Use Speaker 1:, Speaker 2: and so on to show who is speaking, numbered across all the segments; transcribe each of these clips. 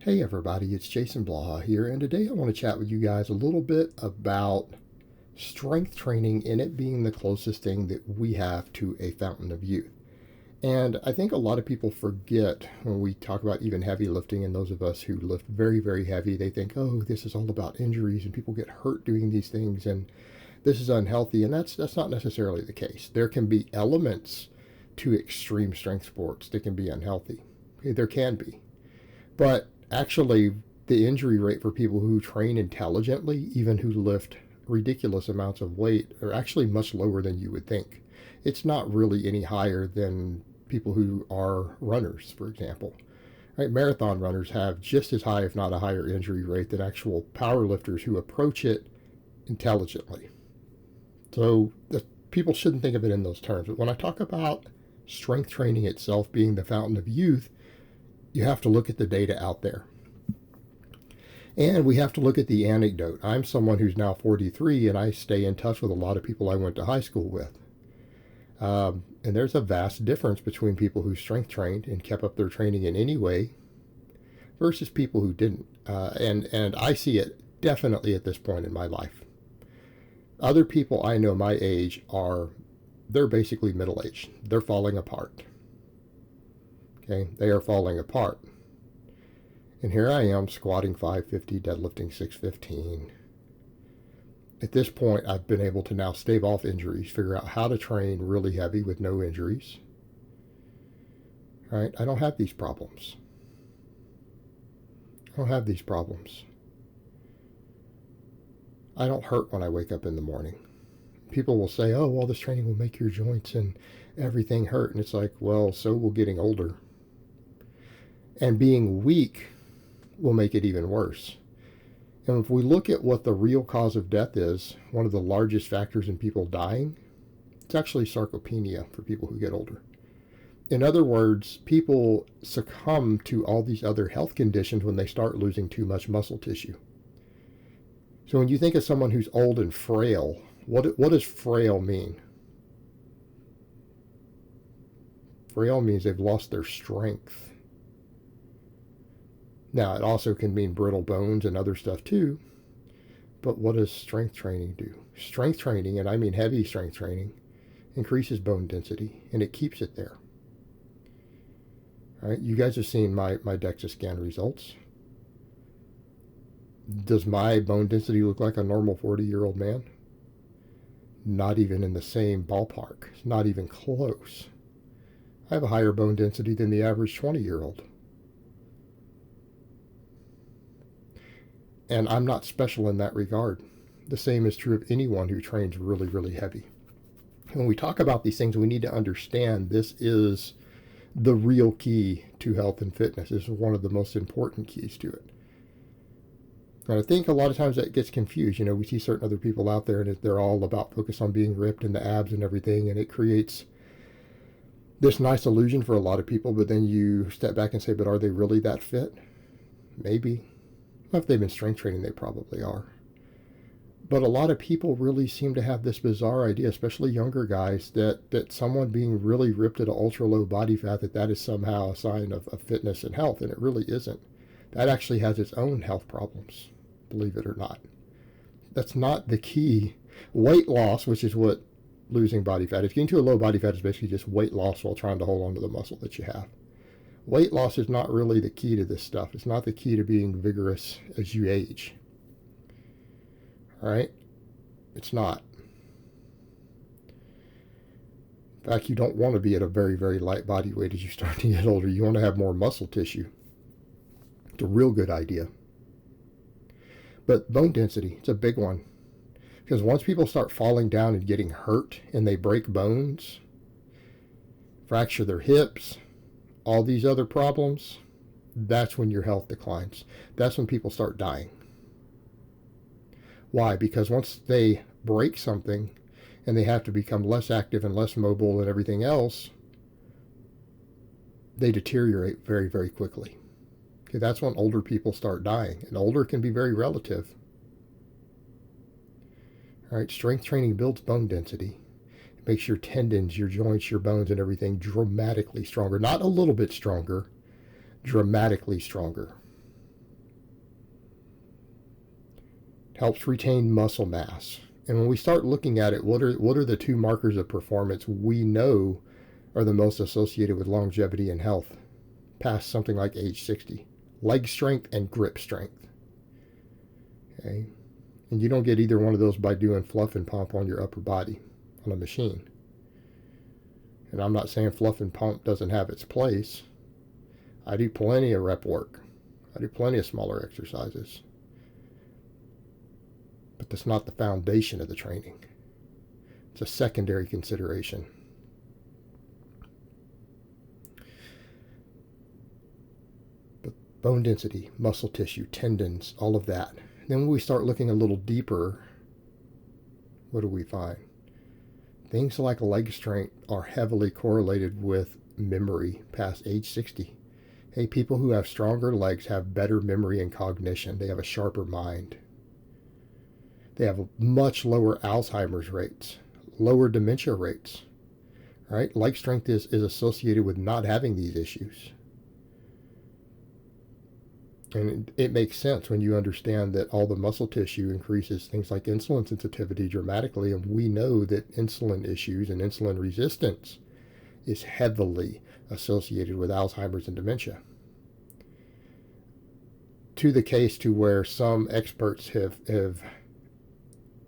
Speaker 1: Hey everybody, it's Jason Blaha here, and today I want to chat with you guys a little bit about strength training and it being the closest thing that we have to a fountain of youth. And I think a lot of people forget when we talk about even heavy lifting, and those of us who lift very, very heavy, they think, oh, this is all about injuries and people get hurt doing these things and this is unhealthy. And that's not necessarily the case. There can be elements to extreme strength sports that can be unhealthy. Okay, there can be. But actually, the injury rate for people who train intelligently, even who lift ridiculous amounts of weight, are actually much lower than you would think. It's not really any higher than people who are runners, for example. Right? Marathon runners have just as high, if not a higher, injury rate than actual power lifters who approach it intelligently. So people shouldn't think of it in those terms. But when I talk about strength training itself being the fountain of youth, you have to look at the data out there. And we have to look at the anecdote. I'm someone who's now 43, and I stay in touch with a lot of people I went to high school with. And there's a vast difference between people who strength trained and kept up their training in any way versus people who didn't. And I see it definitely at this point in my life. Other people I know my age they're basically middle-aged. They're falling apart. Okay, they are falling apart. And here I am squatting 550, deadlifting 615. At this point, I've been able to now stave off injuries, figure out how to train really heavy with no injuries. Right? I don't have these problems. I don't have these problems. I don't hurt when I wake up in the morning. People will say, oh, well, this training will make your joints and everything hurt. And it's like, well, so will getting older. And being weak will make it even worse. And if we look at what the real cause of death is, one of the largest factors in people dying, it's actually sarcopenia for people who get older. In other words, people succumb to all these other health conditions when they start losing too much muscle tissue. So when you think of someone who's old and frail, what does frail mean? Frail means they've lost their strength. Now, it also can mean brittle bones and other stuff too. But what does strength training do? Strength training, and I mean heavy strength training, increases bone density, and it keeps it there. All right, you guys have seen my DEXA scan results. Does my bone density look like a normal 40-year-old man? Not even in the same ballpark. It's not even close. I have a higher bone density than the average 20-year-old. And I'm not special in that regard. The same is true of anyone who trains really, really heavy. When we talk about these things, we need to understand this is the real key to health and fitness. This is one of the most important keys to it. And I think a lot of times that gets confused. You know, we see certain other people out there and they're all about focus on being ripped and the abs and everything, and it creates this nice illusion for a lot of people, but then you step back and say, but are they really that fit? Maybe. If they've been strength training, they probably are. But a lot of people really seem to have this bizarre idea, especially younger guys, that someone being really ripped at an ultra low body fat, that is somehow a sign of fitness and health, and it really isn't. That actually has its own health problems, believe it or not. That's not the key. Weight loss, which is what losing body fat is. Getting to a low body fat is basically just weight loss while trying to hold on to the muscle that you have. Weight loss is not really the key to this stuff. It's not the key to being vigorous as you age. All right? It's not. In fact, you don't want to be at a very, very light body weight as you start to get older. You want to have more muscle tissue. It's a real good idea. But bone density, it's a big one. Because once people start falling down and getting hurt and they break bones, fracture their hips, all these other problems, that's when your health declines. That's when people start dying. Why? Because once they break something and they have to become less active and less mobile and everything else, they deteriorate very, very quickly. Okay, that's when older people start dying. And older can be very relative. All right, strength training builds bone density. Makes your tendons, your joints, your bones, and everything dramatically stronger. Not a little bit stronger, dramatically stronger. helps retain muscle mass. And when we start looking at it, what are the two markers of performance we know are the most associated with longevity and health past something like age 60? Leg strength and grip strength. Okay? And you don't get either one of those by doing fluff and pump on your upper body on a machine. And I'm not saying fluff and pump doesn't have its place. I do plenty of rep work. I do plenty of smaller exercises. But that's not the foundation of the training. It's a secondary consideration. But bone density, muscle tissue, tendons, all of that. Then when we start looking a little deeper, what do we find? Things like leg strength are heavily correlated with memory past age 60. Hey, people who have stronger legs have better memory and cognition. They have a sharper mind. They have much lower Alzheimer's rates, lower dementia rates. Right? Leg strength is associated with not having these issues. And it makes sense when you understand that all the muscle tissue increases things like insulin sensitivity dramatically. And we know that insulin issues and insulin resistance is heavily associated with Alzheimer's and dementia. To the case to where some experts have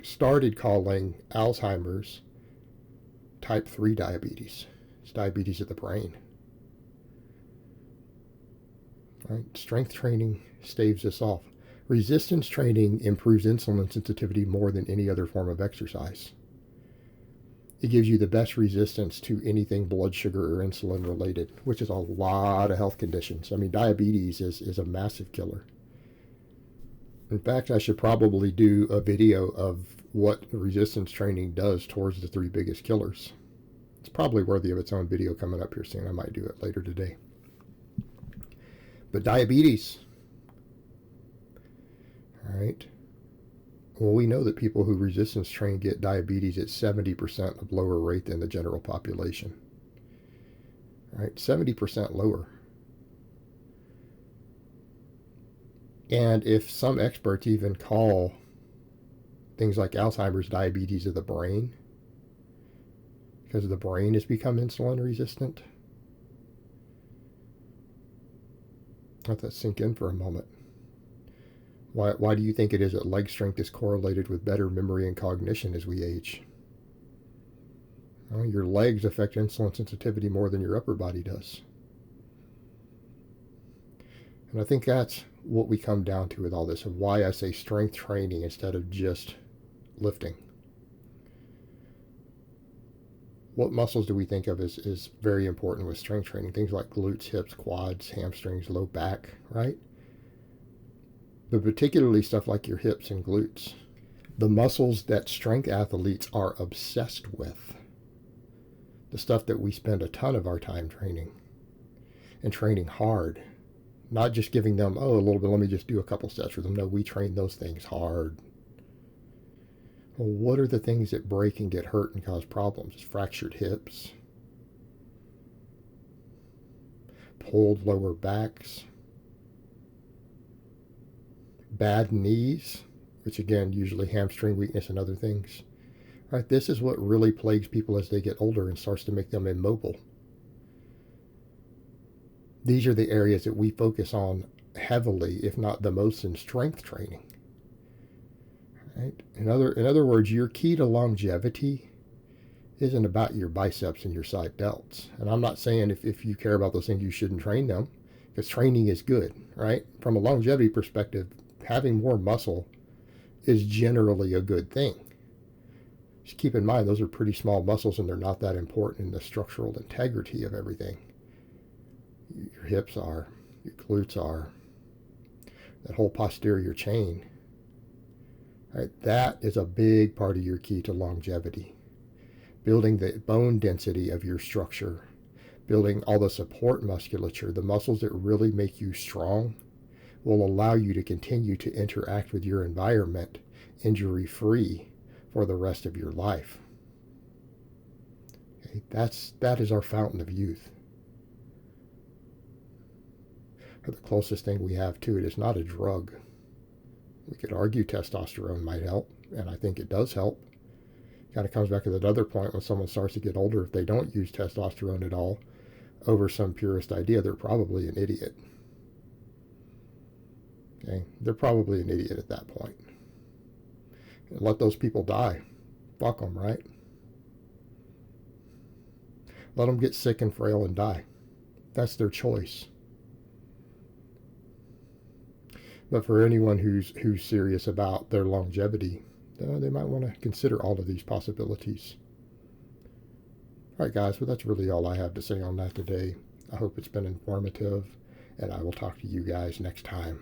Speaker 1: started calling Alzheimer's type 3 diabetes. It's diabetes of the brain. Right? Strength training staves this off. Resistance training improves insulin sensitivity more than any other form of exercise. It gives you the best resistance to anything blood sugar or insulin related, which is a lot of health conditions. I mean, diabetes is a massive killer. In fact, I should probably do a video of what resistance training does towards the 3 biggest killers. It's probably worthy of its own video coming up here soon. I might do it later today. But diabetes, all right? Well, we know that people who resistance train get diabetes at 70% of lower rate than the general population. All right, 70% lower. And if some experts even call things like Alzheimer's diabetes of the brain, because the brain has become insulin resistant, let that sink in for a moment. Why do you think it is that leg strength is correlated with better memory and cognition as we age? Well, your legs affect insulin sensitivity more than your upper body does. And I think that's what we come down to with all this, and why I say strength training instead of just lifting. What muscles do we think of as very important with strength training? Things like glutes, hips, quads, hamstrings, low back, right? But particularly stuff like your hips and glutes. The muscles that strength athletes are obsessed with. The stuff that we spend a ton of our time training. And training hard. Not just giving them, a little bit, let me just do a couple sets for them. No, we train those things hard. Well, what are the things that break and get hurt and cause problems? Fractured hips, pulled lower backs, bad knees, which again, usually hamstring weakness and other things. Right? This is what really plagues people as they get older and starts to make them immobile. These are the areas that we focus on heavily, if not the most, in strength training. Right? In other words, your key to longevity isn't about your biceps and your side delts. And I'm not saying if you care about those things, you shouldn't train them, because training is good, right? From a longevity perspective, having more muscle is generally a good thing. Just keep in mind, those are pretty small muscles and they're not that important in the structural integrity of everything. Your hips are, your glutes are, that whole posterior chain. Right, that is a big part of your key to longevity. Building the bone density of your structure, building all the support musculature, the muscles that really make you strong, will allow you to continue to interact with your environment injury-free for the rest of your life. Okay, that is our fountain of youth. The closest thing we have to it is not a drug. We could argue testosterone might help, and I think it does help. Kind of comes back to that other point when someone starts to get older, if they don't use testosterone at all over some purist idea, they're probably an idiot. Okay? They're probably an idiot at that point. And let those people die. Fuck them, right? Let them get sick and frail and die. That's their choice. But for anyone who's serious about their longevity, they might want to consider all of these possibilities. All right, guys, well, that's really all I have to say on that today. I hope it's been informative, and I will talk to you guys next time.